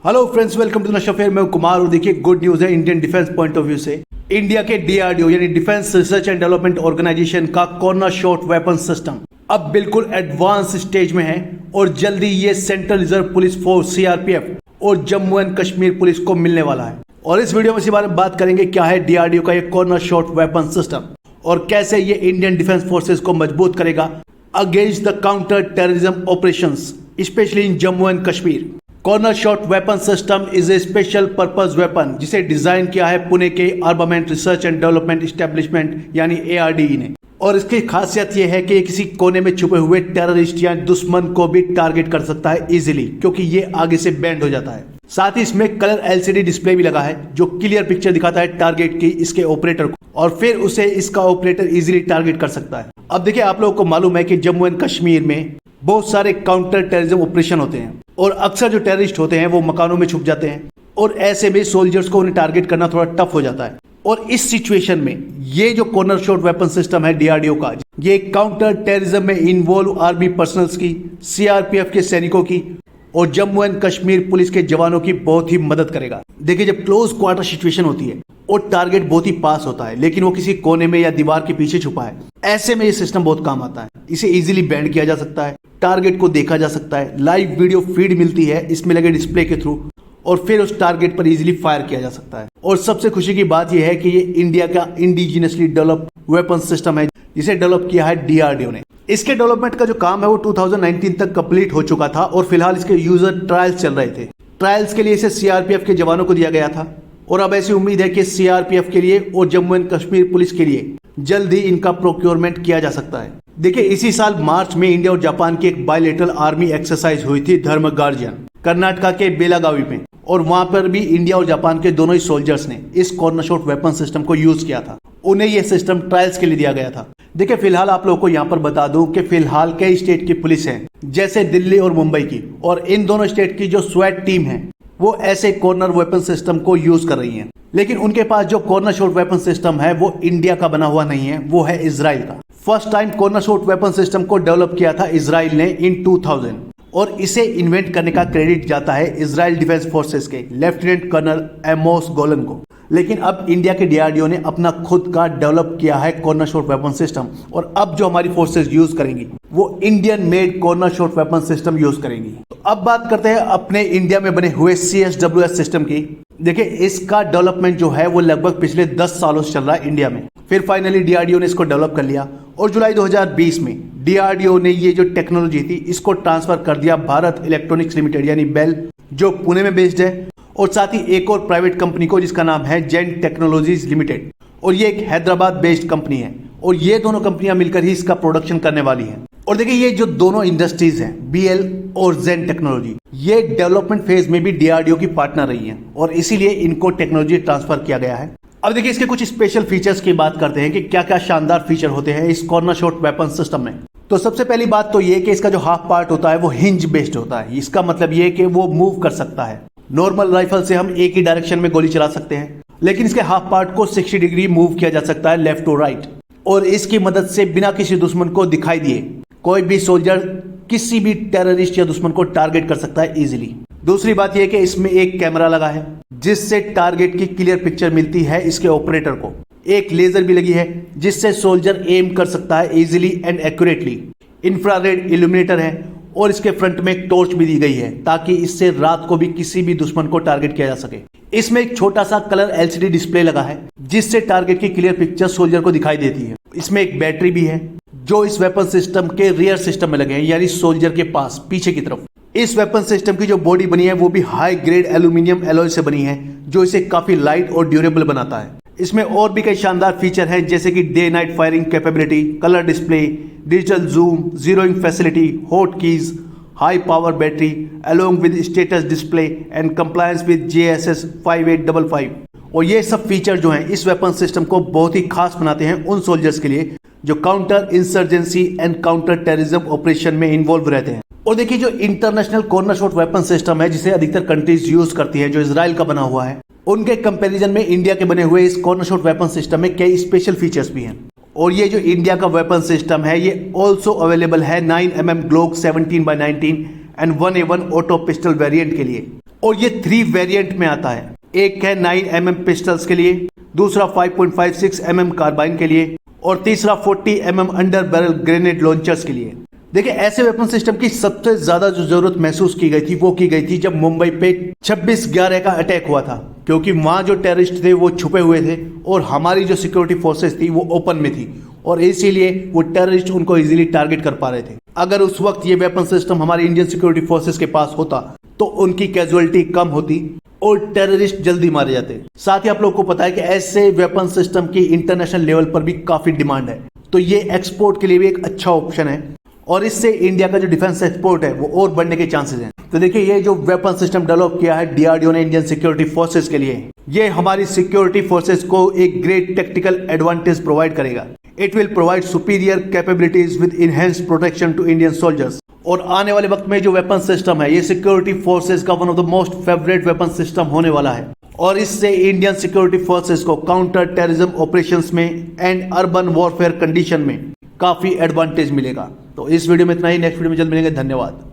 Hello friends, welcome to नशा फेयर। मैं कुमार और देखिए गुड न्यूज है Indian defence point of view से। इंडिया के डीआरडीओ यानी defence research and development organisation का कॉर्नर शॉट वेपन सिस्टम अब बिल्कुल एडवांस स्टेज में है और जल्दी ये central reserve police force CRPF और जम्मू एंड कश्मीर पुलिस को मिलने वाला है। और इस वीडियो में इसी बारे में बात करेंगे क्या है डीआरडीओ का ये कॉर्नर शॉट वेपन सिस्टम और कैसे ये इंडियन डिफेंस फोर्सेस को मजबूत करेगा against the counter terrorism operations specially in Jammu and Kashmir. Corner shot weapon system is a special purpose weapon जिसे डिजाइन किया है पुणे के armament research and development establishment यानी एआरडीई ने। और इसकी खासियत यह है कि ये किसी कोने में छुपे हुए टेररिस्ट या दुश्मन को भी टारगेट कर सकता है इजीली, क्योंकि ये आगे से बैंड हो जाता है। साथ ही इसमें कलर एलसीडी डिस्प्ले भी लगा है जो क्लियर पिक्चर दिखाता है टारगेट की इसके ऑपरेटर को, और फिर उसे इसका ऑपरेटर इजीली टारगेट कर सकता है। अब देखिए, आप लोगों को मालूम है कि जम्मू एंड कश्मीर में बहुत सारे काउंटर टेररिज्म ऑपरेशन होते हैं और अक्सर जो टेररिस्ट होते हैं वो मकानों में छुप जाते हैं और ऐसे में सोल्जर्स को उन्हें टारगेट करना थोड़ा टफ हो जाता है। और इस सिचुएशन में ये जो कॉर्नर शॉट वेपन सिस्टम है डीआरडीओ का, ये काउंटर टेररिज्म में इन्वॉल्व आर्मी पर्सनल्स की, सीआरपीएफ के सैनिकों की और जम्मू एंड कश्मीर पुलिस के जवानों की बहुत ही मदद करेगा। देखिए, जब क्लोज क्वार्टर सिचुएशन होती है और टारगेट बहुत ही पास होता है लेकिन वो किसी कोने में या दीवार के पीछे छुपा है, ऐसे में ये सिस्टम बहुत काम आता है। इसे इजीली बैंड किया जा सकता है, टारगेट को देखा जा सकता है, लाइव वीडियो फीड मिलती है इसमें लगे डिस्प्ले के थ्रू और फिर उस टारगेट पर इजीली फायर किया जा सकता है। और सबसे खुशी की बात यह है कि ये इंडिया का इंडिजिनसली डेवलप वेपन सिस्टम है जिसे डेवलप किया है डीआरडीओ ने। इसके डेवलपमेंट का जो काम है वो 2019 तक कंप्लीट हो चुका था और फिलहाल इसके यूजर ट्रायल्स चल रहे थे। ट्रायल्स के लिए इसे सीआरपीएफ के जवानों को दिया गया था और अब ऐसी उम्मीद है कि सीआरपीएफ के लिए और जम्मू एंड कश्मीर पुलिस के लिए जल्द ही इनका प्रोक्योरमेंट किया जा सकता है। देखिए, इसी साल मार्च में इंडिया और जापान की एक बायलैटरल आर्मी एक्सरसाइज हुई थी धर्म गार्जियन कर्नाटका के बेलागावी में, और वहां पर भी इंडिया और जापान के दोनों ही सोल्जर्स ने इस कॉर्नर शॉट वेपन सिस्टम को यूज किया था। उन्हें यह सिस्टम ट्रायल्स के लिए दिया गया था। देखिए, फिलहाल आप लोगों को यहाँ पर बता दूं कि फिलहाल कई स्टेट की पुलिस है जैसे दिल्ली और मुंबई की, और इन दोनों स्टेट की जो स्वैट टीम है वो ऐसे कॉर्नर वेपन सिस्टम को यूज कर रही है। लेकिन उनके पास जो कॉर्नर शॉट वेपन सिस्टम है वो इंडिया का बना हुआ नहीं है, वो है इजराइल का। First time corner shot weapon system को डेवलप किया था इजराइल ने इन 2000 और इसे इन्वेंट करने का क्रेडिट जाता है इजराइल डिफेंस फोर्सेस के लेफ्टिनेंट कर्नल एमोस गोलन को। लेकिन अब इंडिया के डीआरडीओ ने अपना खुद का डेवलप किया है कॉर्नर शॉट वेपन सिस्टम, और अब जो हमारी फोर्सेस यूज करेंगी वो Indian made corner shot weapon system use करेंगी। तो अब बात करते हैं अपने इंडिया में बने हुए CSWS सिस्टम की। देखिए, इसका डेवलपमेंट जो है वो लगभग पिछले 10 सालों से चल रहा है इंडिया में। फिर फाइनली डीआरडीओ ने इसको डेवलप कर लिया और जुलाई 2020 में डीआरडीओ ने ये जो टेक्नोलॉजी थी इसको ट्रांसफर कर दिया भारत इलेक्ट्रॉनिक्स लिमिटेड यानी बेल, जो पुणे में बेस्ड है, और साथ ही एक और प्राइवेट कंपनी को जिसका नाम है जेन टेक्नोलॉजीज लिमिटेड, और ये एक हैदराबाद बेस्ड कंपनी है। और ये दोनों कंपनियां मिलकर ही इसका प्रोडक्शन करने वाली हैं। और देखिए, ये जो दोनों इंडस्ट्रीज हैं BL और जेन टेक्नोलॉजी, ये डेवलपमेंट फेज में भी डीआरडीओ की पार्टनर रही हैं और इसीलिए इनको टेक्नोलॉजी ट्रांसफर किया गया है। अब देखिए, इसके कुछ स्पेशल फीचर्स की बात करते हैं कि क्या क्या शानदार फीचर होते हैं इस कॉर्नर शॉट वेपन सिस्टम में। तो सबसे पहली बात तो ये कि इसका जो हाफ पार्ट होता है वो हिंज बेस्ड होता है। इसका मतलब ये कि वो मूव कर सकता है। नॉर्मल राइफल से हम एक ही डायरेक्शन में गोली चला सकते हैं, लेकिन इसके हाफ पार्ट को 60 डिग्री मूव किया जा सकता है लेफ्ट और राइट, और इसकी मदद से बिना किसी दुश्मन को दिखाई दिए कोई भी सोल्जर किसी भी टेररिस्ट या दुश्मन को टारगेट कर सकता है इजीली। दूसरी बात यह कि इसमें एक कैमरा लगा है जिससे टारगेट की क्लियर पिक्चर मिलती है इसके ऑपरेटर को। एक लेजर भी लगी है जिससे सोल्जर एम कर सकता है easily and accurately. Infrared illuminator है और इसके फ्रंट में एक टॉर्च भी दी गई है ताकि इससे रात को भी किसी भी दुश्मन को टारगेट किया जा सके। इसमें एक छोटा सा कलर एलसीडी डिस्प्ले लगा है जिससे टारगेट की क्लियर पिक्चर सोल्जर को दिखाई देती है। इसमें एक बैटरी भी है जो इस वेपन सिस्टम के रियर सिस्टम में लगे हैं, यानी सोल्जर के पास पीछे की तरफ। इस वेपन सिस्टम की जो बॉडी बनी है वो भी हाई ग्रेड एल्यूमिनियम एलॉय से बनी है जो इसे काफी लाइट और ड्यूरेबल बनाता है। इसमें और भी कई शानदार फीचर हैं जैसे कि day night firing capability, colour display, digital zoom, zeroing facility, hot keys, high power battery along with status display and compliance with JSS 5855। और ये सब फीचर जो हैं इस वेपन सिस्टम को बहुत ही खास बनाते हैं उन सोल्जर्स के लिए जो counter insurgency and counter terrorism operation में इन्वॉल्व रहते हैं। और देखिए, जो international corner shot weapon system है जिसे अधिकतर कंट्रीज यूज करती है, जो इजराइल का बना हुआ है, उनके कंपैरिजन में इंडिया के बने हुए इस कॉर्नर शॉट वेपन सिस्टम में कई स्पेशल फीचर्स भी हैं। और ये जो इंडिया का वेपन सिस्टम है ये ऑल्सो अवेलेबल है 9mm Glock 17x19 and 1A1 auto pistol variant के लिए। और ये 3 वेरिएंट में आता है। एक है 9mm पिस्टल्स के लिए, दूसरा 5.56mm कार्बाइन के लिए और तीसरा 40mm under barrel grenade launchers के लिए। देखिए, ऐसे वेपन सिस्टम की सबसे ज्यादा जो जरूरत महसूस की गई थी वो की गई थी जब मुंबई पे 26/11 का अटैक हुआ था, क्योंकि वहां जो टेररिस्ट थे वो छुपे हुए थे और हमारी जो सिक्योरिटी फोर्सेस थी वो ओपन में थी और इसीलिए वो टेररिस्ट उनको इजीली टारगेट कर पा रहे थे। अगर उस वक्त ये वेपन सिस्टम हमारी इंडियन सिक्योरिटी फोर्सेस के पास होता तो उनकी कैजुअलिटी कम होती और टेररिस्ट जल्दी मारे जाते। साथ ही आप लोगों को पता है कि ऐसे वेपन सिस्टम की इंटरनेशनल लेवल पर भी काफी डिमांड है, तो ये एक्सपोर्ट के लिए भी एक अच्छा ऑप्शन है और इससे इंडिया का जो डिफेंस एक्सपोर्ट है वो और बढ़ने के चांसेस हैं। तो देखिए, ये जो वेपन सिस्टम डेवलप किया है डीआरडीओ ने इंडियन सिक्योरिटी फोर्सेस के लिए, ये हमारी सिक्योरिटी फोर्सेस को एक ग्रेट टेक्टिकल एडवांटेज प्रोवाइड करेगा। It will provide superior capabilities with enhanced protection to Indian soldiers. और आने वाले वक्त में जो वेपन सिस्टम है ये सिक्योरिटी फोर्सेस का one of the most favourite weapon system होने वाला है और इससे इंडियन सिक्योरिटी फोर्सेस को काउंटर टेररिज्म ऑपरेशंस में एंड अर्बन वॉरफेयर कंडीशन में काफी एडवांटेज मिलेगा। तो इस वीडियो में इतना ही, नेक्स्ट वीडियो में जल्द मिलेंगे। धन्यवाद।